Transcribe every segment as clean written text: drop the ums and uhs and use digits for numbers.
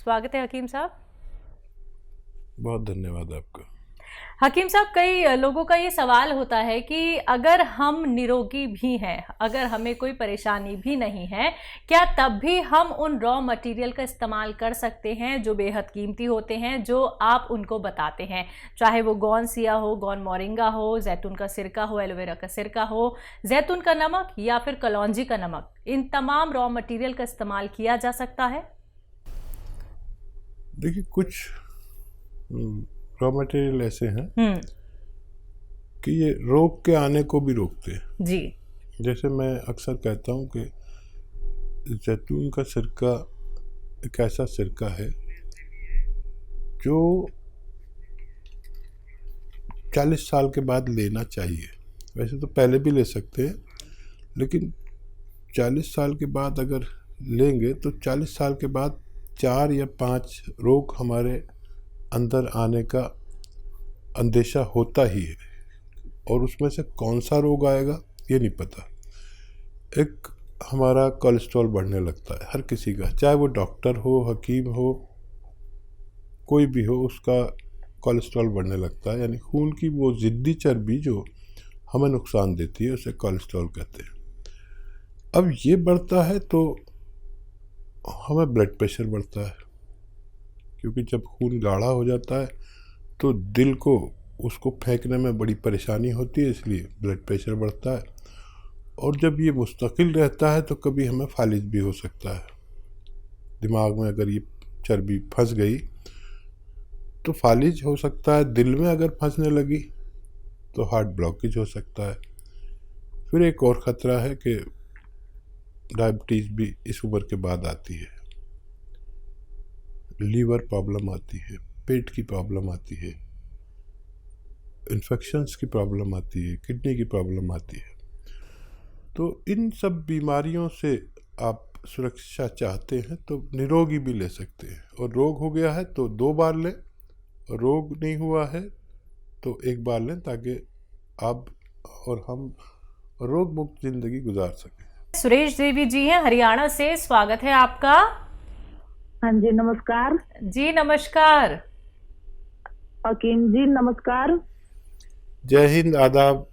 स्वागत है हकीम साहब। बहुत धन्यवाद आपका। हकीम साहब, कई लोगों का ये सवाल होता है कि अगर हम निरोगी भी हैं, अगर हमें कोई परेशानी भी नहीं है, क्या तब भी हम उन रॉ मटेरियल का इस्तेमाल कर सकते हैं जो बेहद कीमती होते हैं, जो आप उनको बताते हैं, चाहे वो गौन सिया हो, गौन मोरिंगा हो, जैतून का सिरका हो, एलोवेरा का सिरका हो, जैतून का नमक या फिर कलौंजी का नमक, इन तमाम रॉ मटेरियल का इस्तेमाल किया जा सकता है? देखिए, कुछ रॉ मटेरियल ऐसे हैं कि ये रोग के आने को भी रोकते हैं जी। जैसे मैं अक्सर कहता हूँ कि जैतून का सिरका एक ऐसा सिरका है जो 40 साल के बाद लेना चाहिए। वैसे तो पहले भी ले सकते हैं, लेकिन 40 साल के बाद अगर लेंगे तो 40 साल के बाद 4 या 5 रोग हमारे अंदर आने का अंदेशा होता ही है, और उसमें से कौन सा रोग आएगा ये नहीं पता। एक हमारा कोलेस्ट्रॉल बढ़ने लगता है हर किसी का, चाहे वो डॉक्टर हो, हकीम हो, कोई भी हो, उसका कोलेस्ट्रॉल बढ़ने लगता है। यानी खून की वो ज़िद्दी चर्बी जो हमें नुकसान देती है उसे कोलेस्ट्रॉल कहते हैं। अब ये बढ़ता है तो हमें ब्लड प्रेशर बढ़ता है, क्योंकि जब खून गाढ़ा हो जाता है तो दिल को उसको फेंकने में बड़ी परेशानी होती है, इसलिए ब्लड प्रेशर बढ़ता है। और जब ये मुस्तकिल रहता है तो कभी हमें फालिज भी हो सकता है। दिमाग में अगर ये चर्बी फंस गई तो फालिज हो सकता है, दिल में अगर फंसने लगी तो हार्ट ब्लॉकेज हो सकता है। फिर एक और ख़तरा है कि डायबिटीज़ भी इस उम्र के बाद आती है, लीवर प्रॉब्लम आती है, पेट की प्रॉब्लम आती है, इन्फेक्शंस की प्रॉब्लम आती है, किडनी की प्रॉब्लम आती है। तो इन सब बीमारियों से आप सुरक्षा चाहते हैं तो निरोगी भी ले सकते हैं, और रोग हो गया है तो 2 बार लें, रोग नहीं हुआ है तो 1 बार लें, ताकि आप और हम रोग मुक्त ज़िंदगी गुजार सकें। सुरेश देवी जी हैं हरियाणा से, स्वागत है आपका। हाँ जी, नमस्कार जी नमस्कार। हकीम जी, नमस्कार। जय हिंद, आदाब।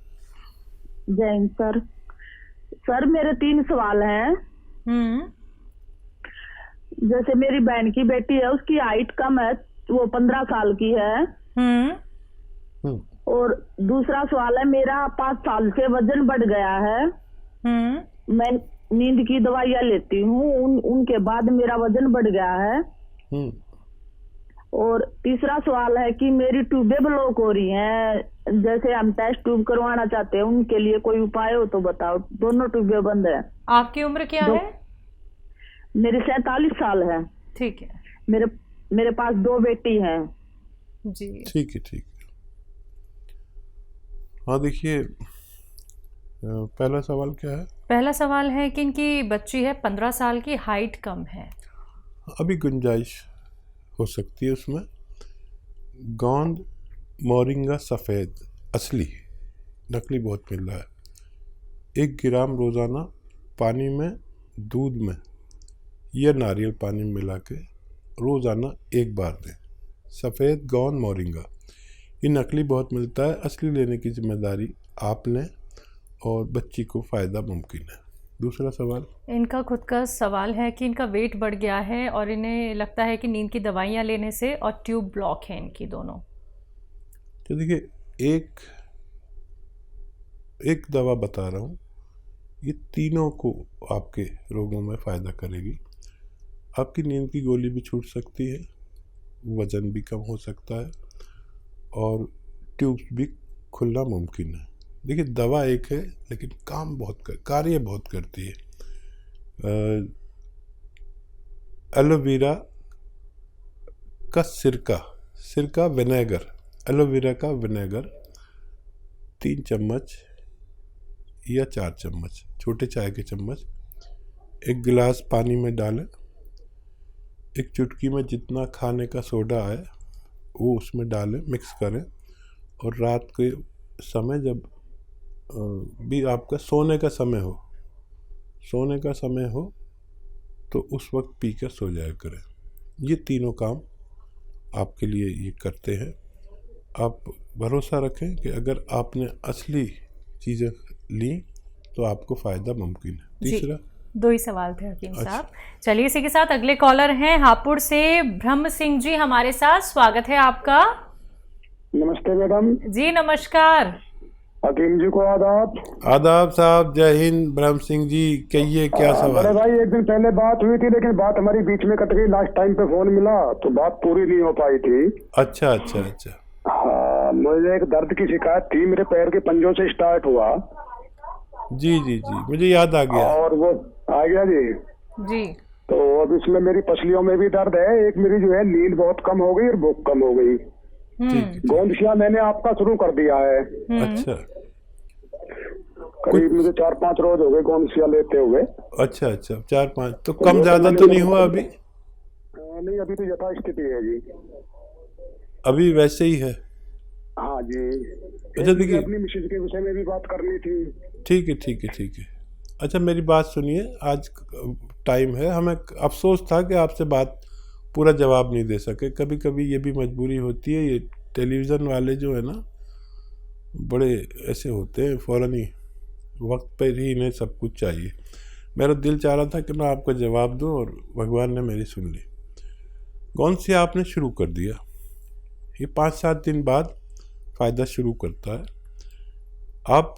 जय हिंद सर। सर, मेरे 3 सवाल हैं। जैसे मेरी बहन की बेटी है, उसकी हाइट कम है, वो 15 साल की है। और दूसरा सवाल है, मेरा 5 साल से वजन बढ़ गया है। मैं नींद की दवाइयाँ लेती हूँ, उनके बाद मेरा वजन बढ़ गया है। और तीसरा सवाल है कि मेरी ट्यूबें ब्लॉक हो रही हैं, जैसे हम टेस्ट ट्यूब करवाना चाहते हैं, उनके लिए कोई उपाय हो तो बताओ। दोनों ट्यूबें बंद है। आपकी उम्र क्या है? मेरी 47 साल है। ठीक है। मेरे पास 2 बेटी हैं। जी ठीक है, ठीक है। हाँ, देखिए, पहला सवाल क्या है? पहला सवाल है कि इनकी बच्ची है 15 साल की, हाइट कम है। अभी गुंजाइश हो सकती है उसमें। गोंद मोरिंगा सफ़ेद असली, नकली बहुत मिल रहा है। 1 ग्राम रोज़ाना पानी में, दूध में या नारियल पानी में मिला के रोज़ाना 1 बार दें। सफ़ेद गोंद मोरिंगा, ये नकली बहुत मिलता है, असली लेने की जिम्मेदारी आप लें और बच्ची को फ़ायदा मुमकिन है। दूसरा सवाल, इनका खुद का सवाल है कि इनका वेट बढ़ गया है और इन्हें लगता है कि नींद की दवाइयाँ लेने से और ट्यूब ब्लॉक है इनकी दोनों। तो देखिए, एक दवा बता रहा हूँ, ये तीनों को आपके रोगों में फ़ायदा करेगी। आपकी नींद की गोली भी छूट सकती है, वज़न भी कम हो सकता है, और ट्यूब्स भी खुलना मुमकिन है। देखिए, दवा एक है लेकिन कार्य बहुत करती है। एलोवेरा का सिरका विनेगर, एलोवेरा का विनेगर 3 चम्मच या 4 चम्मच, छोटे चाय के चम्मच 1 गिलास पानी में डालें। 1 चुटकी में जितना खाने का सोडा है वो उसमें डालें, मिक्स करें, और रात के समय जब भी आपका सोने का समय हो तो उस वक्त पी कर सो जाया करें। ये तीनों काम आपके लिए ये करते हैं। आप भरोसा रखें कि अगर आपने असली चीज़ें ली तो आपको फ़ायदा मुमकिन है। तीसरा, 2 ही सवाल थे हकीम साहब। चलिए इसी के साथ अगले कॉलर हैं हापुड़ से ब्रह्म सिंह जी हमारे साथ, स्वागत है आपका। नमस्ते मैडम जी नमस्कार। हकीम जी को आदाब। आदाब साहब, जय हिंद। ब्रह्म सिंह जी कहिए क्या सवाल। अरे भाई एक दिन पहले बात हुई थी लेकिन बात हमारी बीच में कट गई, लास्ट टाइम पे फोन मिला तो बात पूरी नहीं हो पाई थी। अच्छा अच्छा अच्छा। हाँ, मुझे एक दर्द की शिकायत थी, मेरे पैर के पंजों से स्टार्ट हुआ। जी जी जी, मुझे याद आ गया। और वो आ गया जी। जी। तो अब इसमें मेरी पसलियों में भी दर्द है, एक मेरी जो है नींद बहुत कम हो गई और भूख कम हो गई। गोंदशिया मैंने आपका शुरू कर दिया है। अच्छा, करीब मुझे 4-5 रोज हो गए गोंदशिया लेते हुए। अच्छा अच्छा, 4-5 तो कम ज्यादा तो नहीं हुआ अभी? नहीं, अभी तो यथास्थिति है जी, अभी वैसे ही है। हाँ जी। अच्छा देखिए, अपनी मिसेज के विषय में भी बात करनी थी। ठीक है ठीक है ठीक है। अच्छा मेरी बात सुनिए, आज टाइम है, हमें अफसोस था कि आपसे बात पूरा जवाब नहीं दे सके। कभी कभी ये भी मजबूरी होती है, ये टेलीविज़न वाले जो है ना बड़े ऐसे होते हैं, फ़ौरन ही वक्त पर ही इन्हें सब कुछ चाहिए। मेरा दिल चाह रहा था कि मैं आपको जवाब दूं और भगवान ने मेरी सुन ली। गोंदशिया आपने शुरू कर दिया, ये 5-7 दिन बाद फ़ायदा शुरू करता है। आप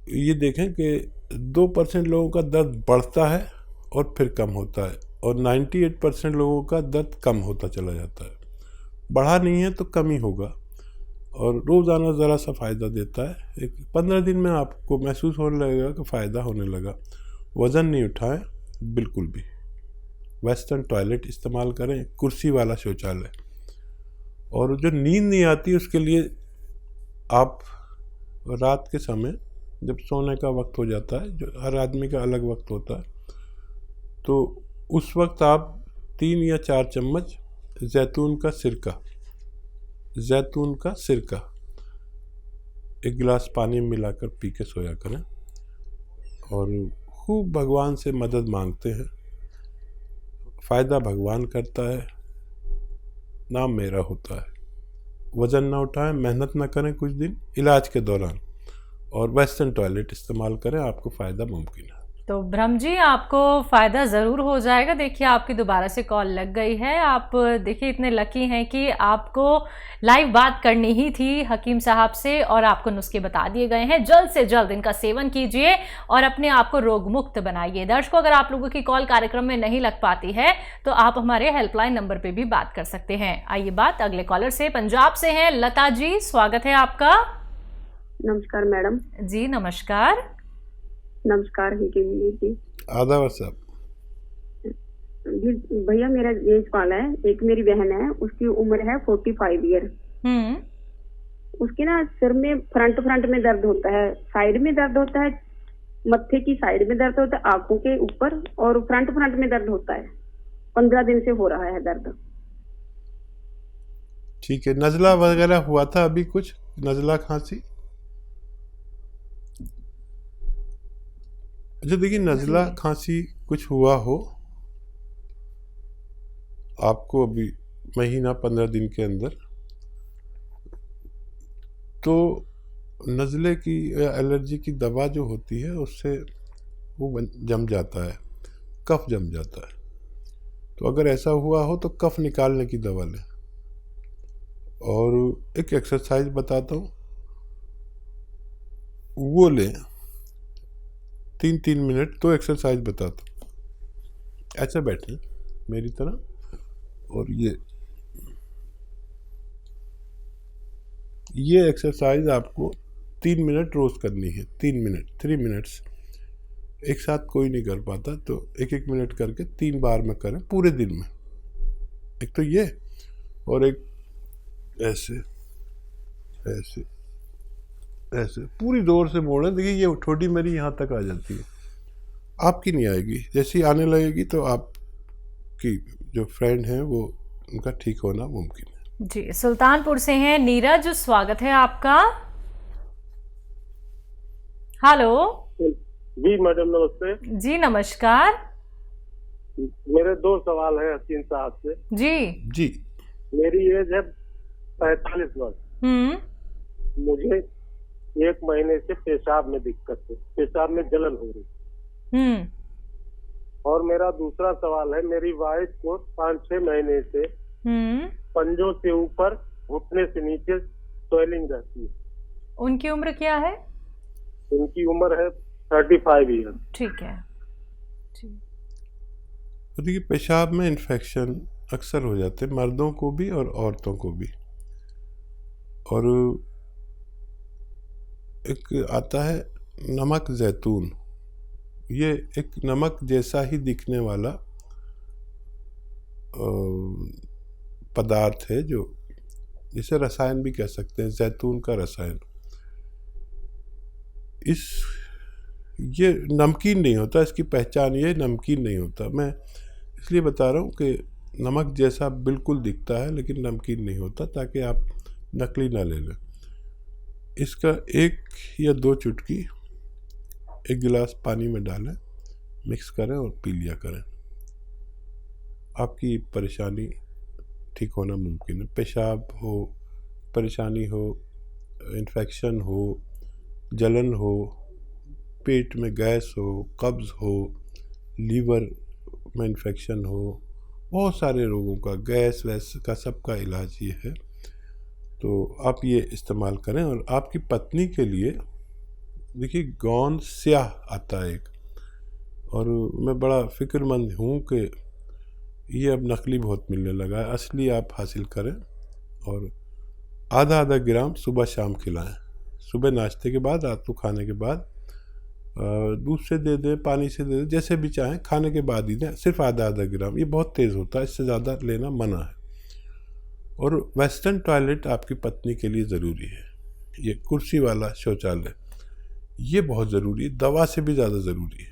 ये देखें कि 2% लोगों का दर्द बढ़ता है और फिर कम होता है, और 98% लोगों का दर्द कम होता चला जाता है। बढ़ा नहीं है तो कम ही होगा, और रोज़ाना ज़रा सा फ़ायदा देता है। एक 15 दिन में आपको महसूस होने लगेगा कि फ़ायदा होने लगा। वज़न नहीं उठाएं बिल्कुल भी। वेस्टर्न टॉयलेट इस्तेमाल करें, कुर्सी वाला शौचालय। और जो नींद नहीं आती उसके लिए आप रात के समय जब सोने का वक्त हो जाता है, जो हर आदमी का अलग वक्त होता है, तो उस वक्त आप 3 या 4 चम्मच जैतून का सिरका 1 गिलास पानी में मिलाकर पी के सोया करें, और खूब भगवान से मदद मांगते हैं। फ़ायदा भगवान करता है, नाम मेरा होता है। वज़न ना उठाएं, मेहनत ना करें कुछ दिन इलाज के दौरान, और वेस्टर्न टॉयलेट इस्तेमाल करें, आपको फ़ायदा मुमकिन है। तो ब्रह्म जी आपको फ़ायदा ज़रूर हो जाएगा। देखिए आपकी दोबारा से कॉल लग गई है। आप देखिए इतने लकी हैं कि आपको लाइव बात करनी ही थी हकीम साहब से, और आपको नुस्खे बता दिए गए हैं। जल्द से जल्द इनका सेवन कीजिए और अपने आप को रोग मुक्त बनाइए। दर्शकों, अगर आप लोगों की कॉल कार्यक्रम में नहीं लग पाती है तो आप हमारे हेल्पलाइन नंबर पर भी बात कर सकते हैं। आइए बात अगले कॉलर से, पंजाब से हैं लता जी, स्वागत है आपका। नमस्कार मैडम। जी नमस्कार। नमस्कार जी। आदाब साहब। भैया मेरा ये सवाल है, एक मेरी बहन है, उसकी उम्र है 45 ईयर। उसके ना सिर में फ्रंट में दर्द होता है, साइड में दर्द होता है, मत्थे की साइड में दर्द होता है, आंखों के ऊपर, और फ्रंट में दर्द होता है। 15 दिन से हो रहा है दर्द। ठीक है, नज़ला वगैरह हुआ था अभी कुछ, नज़ला खांसी? अच्छा देखिए, नज़ला खांसी कुछ हुआ हो आपको अभी महीना 15 दिन के अंदर, तो नज़ले की या एलर्जी की दवा जो होती है उससे वो जम जाता है, कफ जम जाता है। तो अगर ऐसा हुआ हो तो कफ निकालने की दवा लें। और एक एक्सरसाइज बताता हूँ, वो लें 3-3 मिनट। तो एक्सरसाइज बताता हूँ। ऐसे बैठें मेरी तरह, और ये एक्सरसाइज आपको 3 मिनट रोज़ करनी है। 3 मिनट्स एक साथ कोई नहीं कर पाता, तो 1-1 मिनट करके 3 बार में करें पूरे दिन में। एक तो ये, और एक ऐसे ऐसे ऐसे पूरी जोर से मोड़ें। देखिए ये ठोडी मेरी यहाँ तक आ जाती है, आपकी नहीं आएगी। जैसी आने लगेगी तो आपकी जो फ्रेंड हैं वो उनका ठीक होना मुमकिन है। जी, सुल्तानपुर से हैं नीरज, स्वागत है आपका। हेलो जी मैडम, नमस्ते। जी नमस्कार। मेरे 2 सवाल है हसीन साहब से। जी जी। मेरी एज है 45 वर्ष। मुझे 1 महीने से पेशाब में दिक्कत है, पेशाब में जलन हो रही। और मेरा दूसरा सवाल है, मेरी वाइफ को 5-6 महीने से पंजों से ऊपर घुटने से नीचे स्वेलिंग रहती है। उनकी उम्र क्या है? उनकी उम्र है 35 ईयर। ठीक है। देखिए, पेशाब में इन्फेक्शन अक्सर हो जाते हैं, मर्दों को भी और औरतों को भी। और एक आता है नमक जैतून, ये एक नमक जैसा ही दिखने वाला पदार्थ है, जो जिसे रसायन भी कह सकते हैं, जैतून का रसायन। ये नमकीन नहीं होता, इसकी पहचान ये नमकीन नहीं होता। मैं इसलिए बता रहा हूँ कि नमक जैसा बिल्कुल दिखता है लेकिन नमकीन नहीं होता, ताकि आप नकली ना ले लें। इसका 1 या 2 चुटकी 1 गिलास पानी में डालें, मिक्स करें और पी लिया करें। आपकी परेशानी ठीक होना मुमकिन है। पेशाब हो, परेशानी हो, इन्फेक्शन हो, जलन हो, पेट में गैस हो, कब्ज़ हो, लीवर में इन्फेक्शन हो, बहुत सारे रोगों का, गैस वैस का सबका इलाज ये है। तो आप ये इस्तेमाल करें। और आपकी पत्नी के लिए देखिए, गोंद स्याह आता है एक, और मैं बड़ा फ़िक्रमंद हूँ कि ये अब नकली बहुत मिलने लगा है। असली आप हासिल करें और आधा ग्राम सुबह शाम खिलाएं। सुबह नाश्ते के बाद, रात को खाने के बाद, दूध से दे दें, पानी से दे दें, जैसे भी चाहें, खाने के बाद ही दें। सिर्फ आधा ग्राम, ये बहुत तेज़ होता है, इससे ज़्यादा लेना मना है। और वेस्टर्न टॉयलेट आपकी पत्नी के लिए ज़रूरी है। ये कुर्सी वाला शौचालय ये बहुत ज़रूरी है, दवा से भी ज़्यादा ज़रूरी है।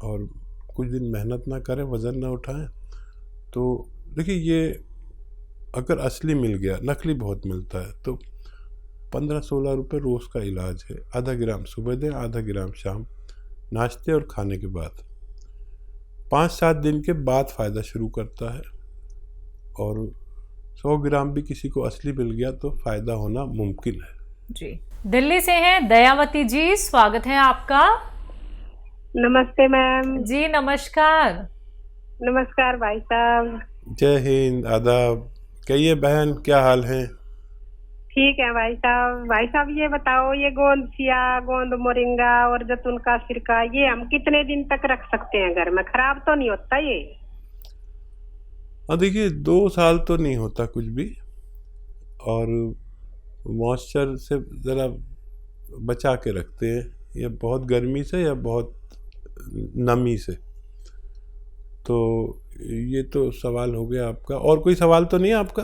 और कुछ दिन मेहनत ना करें, वज़न ना उठाएं। तो देखिए, ये अगर असली मिल गया, नकली बहुत मिलता है, तो 15-16 रुपये रोज़ का इलाज है। आधा ग्राम सुबह दें, आधा ग्राम शाम, नाश्ते और खाने के बाद। 5-7 दिन के बाद फ़ायदा शुरू करता है। और 100 ग्राम भी किसी को असली मिल गया तो फ़ायदा होना मुमकिन है। जी, दिल्ली से हैं दयावती जी, स्वागत है आपका। नमस्ते मैम। जी नमस्कार। नमस्कार भाई साहब। जय हिंद, आदाब। कहिए बहन, क्या हाल है? ठीक है भाई साहब। भाई साहब ये बताओ, ये गोंद सिया, गोंद मोरिंगा और जैतून का सिरका, ये हम कितने दिन तक रख सकते हैं घर में? खराब तो नहीं होता ये? देखिए, 2 साल तो नहीं होता कुछ भी। और मॉइस्चर से ज़रा बचा के रखते हैं, या बहुत गर्मी से या बहुत नमी से। तो ये तो सवाल हो गया आपका। और कोई सवाल तो नहीं है आपका?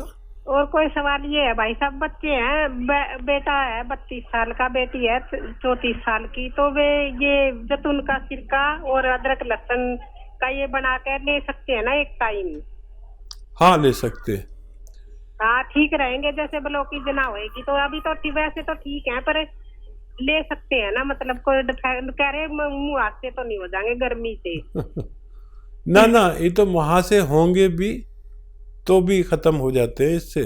और कोई सवाल ये है भाई साहब, बच्चे हैं, बेटा है 32 साल का, बेटी है 34 साल की, तो वे ये जैतून का सिरका और अदरक लहसुन का ये बना कर ले सकते हैं ना एक टाइम? हाँ, ले सकते हैं। हाँ, ठीक रहेंगे, जैसे ब्लॉक की जना होएगी तो अभी तो वैसे तो ठीक है, पर ले सकते हैं ना? मतलब कोई कह रहे मुँह हाथ से तो नहीं हो जाएंगे गर्मी से? ना, ये तो वहाँ से होंगे भी तो भी ख़त्म हो जाते हैं इससे।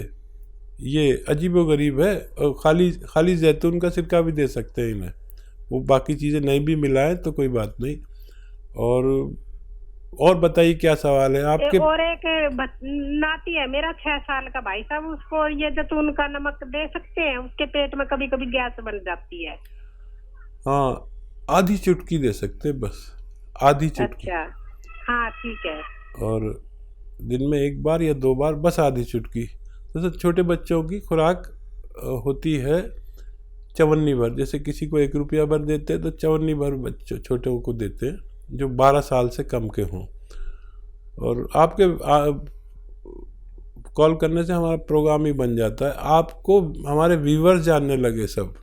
ये अजीबोगरीब है। और खाली जैतून का सिरका भी दे सकते हैं इन्हें, वो बाकी चीज़ें नहीं भी मिलाएं तो कोई बात नहीं। और बताइए क्या सवाल है आपके? और एक नाती है मेरा 6 साल का भाई साहब, उसको ये जैतून का नमक दे सकते हैं? उसके पेट में कभी कभी गैस बन जाती है। हाँ, आधी चुटकी दे सकते हैं, बस आधी चुटकी। अच्छा, हाँ ठीक है। और दिन में 1 बार या 2 बार, बस आधी चुटकी। जैसे छोटे बच्चों की खुराक होती है चवन्नी भर, जैसे किसी को 1 रुपया भर देते हैं तो चवन्नी भर बच्चों छोटों को देते हैं जो 12 साल से कम के हों। और आपके कॉल करने से हमारा प्रोग्राम ही बन जाता है। आपको हमारे व्यूअर्स जानने लगे सब,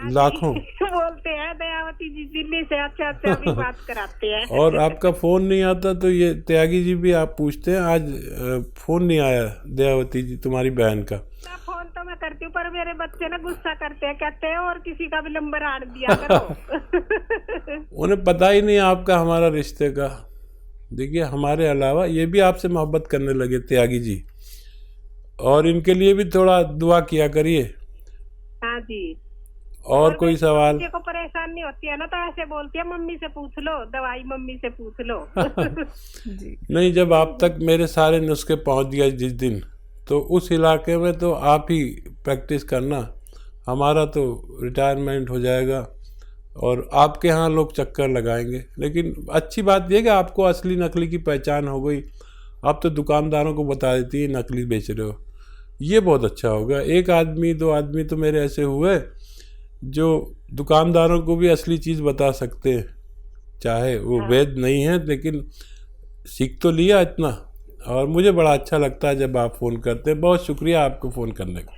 लाखों बोलते हैं दयावती जी दिल्ली से, अच्छा भी बात कराते हैं। और आपका फ़ोन नहीं आता तो ये त्यागी जी भी आप पूछते हैं, आज फ़ोन नहीं आया दयावती जी तुम्हारी बहन का। फोन तो मैं करती हूँ, पर मेरे बच्चे ना गुस्सा करते हैं, कहते हैं और किसी का भी नंबर आड़ दिया करो। उन्हें पता ही नहीं आपका हमारा रिश्ते का। देखिए हमारे अलावा ये भी आपसे मोहब्बत करने लगे त्यागी जी, और इनके लिए भी थोड़ा दुआ किया करिए। हाँ जी। और कोई सवाल? बच्चे को परेशानी होती है ना तो ऐसे बोलती है मम्मी से पूछ लो, दवाई मम्मी से पूछ लो। नहीं, जब आप तक मेरे सारे नुस्खे पहुंच गए जिस दिन, तो उस इलाके में तो आप ही प्रैक्टिस करना, हमारा तो रिटायरमेंट हो जाएगा और आपके यहाँ लोग चक्कर लगाएंगे। लेकिन अच्छी बात यह कि आपको असली नकली की पहचान हो गई, आप तो दुकानदारों को बता देती है नकली बेच रहे हो, ये बहुत अच्छा होगा। एक आदमी दो आदमी तो मेरे ऐसे हुए जो दुकानदारों को भी असली चीज़ बता सकते हैं, चाहे वो वैध नहीं है, लेकिन सीख तो लिया इतना। और मुझे बड़ा अच्छा लगता है जब आप फ़ोन करते हैं। बहुत शुक्रिया आपको फ़ोन करने का।